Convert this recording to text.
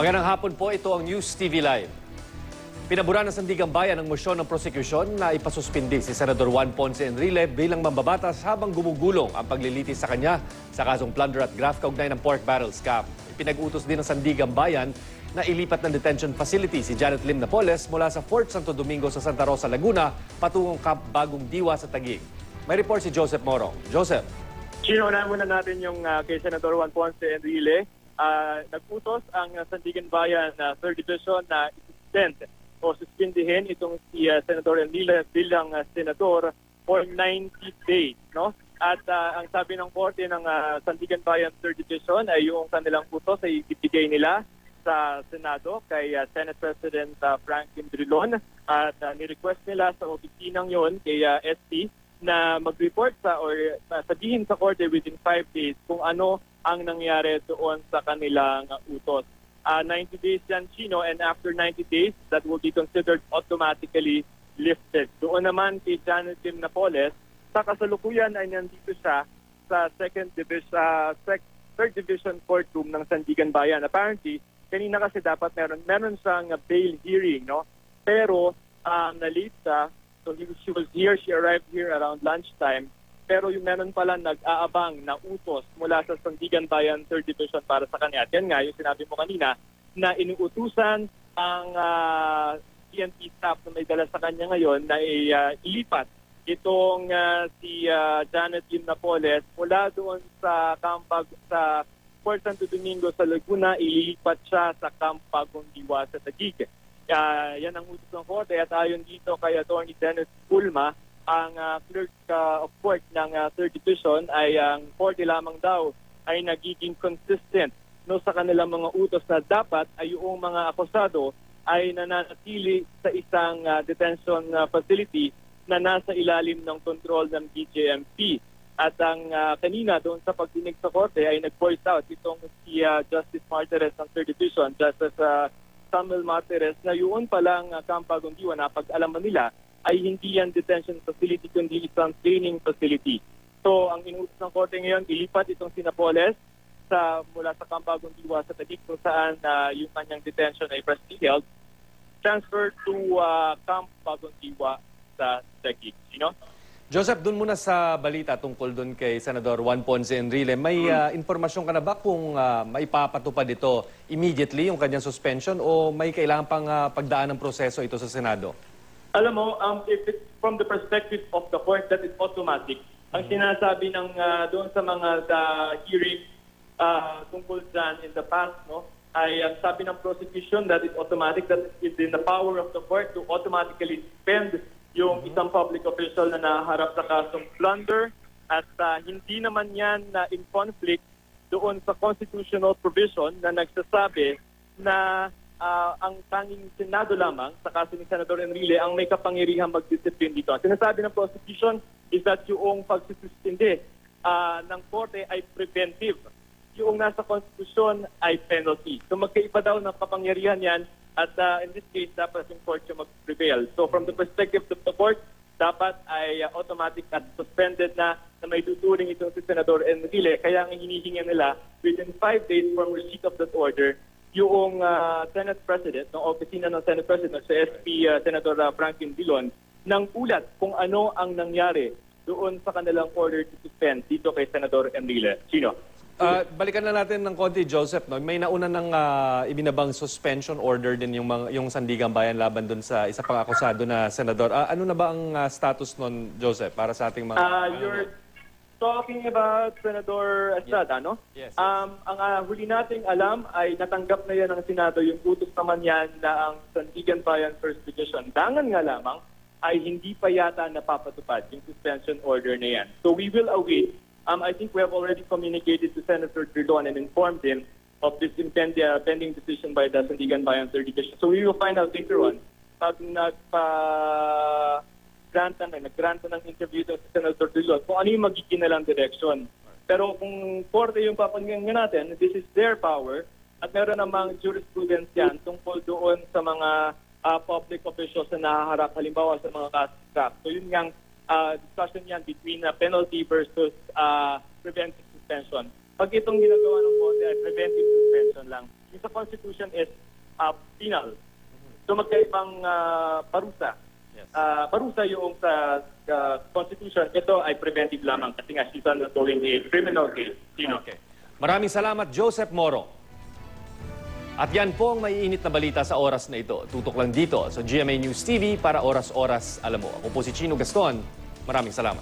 Magandang hapon po, ito ang News TV Live. Pinabura ng Sandigang Bayan ang mosyon ng prosekusyon na ipasuspindi si Senador Juan Ponce Enrile bilang mambabatas habang gumugulong ang paglilitis sa kanya sa kasong plunder at graft kaugnay ng pork barrel scam. Ipinag-utos din ng Sandigang Bayan na ilipat ng detention facility si Janet Lim Napoles mula sa Fort Santo Domingo sa Santa Rosa, Laguna patungong Camp Bagong Diwa sa Taguig. May report si Joseph Morong. Joseph. Sinuunahan muna natin yung kay Senador Juan Ponce Enrile. Nag-utos ang Sandigan Bayan 3rd Division na i-suspend o suspindihin itong si Senador Enrile bilang senador for 90 days. No? At ang sabi ng korte ng Sandigan Bayan 3rd Division ay yung kanilang utos ay ibigay nila sa Senado kay Senate President Franklin Drilon at ni-request nila sa opisinang yon kay SP na mag-report or sabihin sa korte within 5 days kung ano ang nangyari doon sa kanilang utos. 90 days yan, Chino, and after 90 days, that will be considered automatically lifted. Doon naman kay Janet Lim Napoles, sa kasalukuyan ay nandito siya sa 3rd Division Courtroom ng Sandigan Bayan. Apparently, kanina kasi dapat meron siyang bail hearing, no? Pero na-late siya. So she was here, she arrived here around lunchtime. Pero yung meron pala nag-aabang na utos mula sa Sandigan Bayan 3rd Division para sa kanya. At yan nga, yung sinabi mo kanina, na inuutusan ang PNP staff na may dala sa kanya ngayon na ilipat itong si Janet Lim Napoles mula doon sa sa Fort Santo Domingo sa Laguna, ilipat siya sa Camp Bagong Diwa sa Taguig. Yan ang utos ng korte at ayon dito kay Attorney Dennis Pulma, ang clerk of court ng 3rd Division ay ang korte lamang daw ay nagiging consistent sa kanilang mga utos na dapat ay yung mga akusado ay nananatili sa isang detention facility na nasa ilalim ng kontrol ng DJMP. At ang kanina doon sa pagdinig sa korte ay nag-voice out itong si Justice Martirez ng 3rd Division, Justice Samuel Martirez, na yun palang Camp Bagong Diwa na pag-alaman nila ay hindi yan detention facility kundi isang training facility. So ang inuutos ng korte ngayon, ilipat itong si Napoles mula sa Camp Bagong Diwa sa Taguig kung saan yung kanyang detention ay presently held, transfer to Camp Bagong Diwa sa Taguig. Joseph, doon muna sa balita tungkol doon kay Senador Juan Ponce Enrile. May impormasyon ka na ba kung maipapatupad ito immediately yung kanyang suspension o may kailangan pang pagdaan ng proseso ito sa Senado? Alam mo, if it's from the perspective of the court, that is automatic. Ang sinasabi ng doon sa mga hearing tungkol dyan in the past, ay ang sabi ng prosecution that is automatic, that is in the power of the court to automatically suspend yung isang public official na naharap sa kasong plunder at hindi naman yan in conflict doon sa constitutional provision na nagsasabi na ang tanging Senado lamang sa kaso ni Senador Enrile ang may kapangyarihan magdiscipline dito. Ang sinasabi ng prosecution is that yung pagsususpindi ng korte ay preventive. Yung nasa konstitusyon ay penalty. So magkaiba daw ng kapangyarihan yan at in this case dapat yung court yung mag-prevail. So from the perspective of the court, dapat ay automatic at suspended na may tuturing itong si Senador Enrile. Kaya ang hinihinga nila within 5 days from receipt of that order, yung Senate President, ng opisina ng Senate President, sa SP Senator Franklin Drilon, ng ulat kung ano ang nangyari doon sa kanilang order to suspend dito kay Senador Enrile. Sino? Balikan na natin ng konti, Joseph. May nauna ng ibinabang suspension order din yung Sandigan Bayan laban doon sa isa pang akusado na senador. Ano na ba ang status nun, Joseph, para sa ating mga... You're talking about Senator Estrada, no? Yes. Ang huli nating alam ay natanggap na yan ng Senado yung utos naman yan na ang Sandigan Bayan 1st Division. Dangan nga lamang ay hindi pa yata napapatupad yung suspension order na yan. So we will await. I think we have already communicated to Senator Drilon and informed him of this pending decision by the Sandigan Bayan 3rd Division. So we will find out later on pag nag-grant ng interview sa Senator Drilon kung ano yung magiging nalang direction. Pero kung korte yung papanginggan natin, this is their power at meron namang jurisprudence yan tungkol doon sa mga public officials na nahaharap halimbawa sa mga kaso. So yun yung discussion yan between penalty versus preventive suspension. Pag itong ginagawa ng Korte ay preventive suspension lang. Yung sa Constitution is penal. So magkaibang parusa. Yes. Parusa yung sa Constitution, ito ay preventive lamang kasi nga she's undergoing a criminal case. Okay. Maraming salamat, Joseph Moro. At yan po ang maiinit na balita sa oras na ito. Tutok lang dito sa GMA News TV para oras-oras alam mo. Ako po si Chino Gaston. Maraming salamat.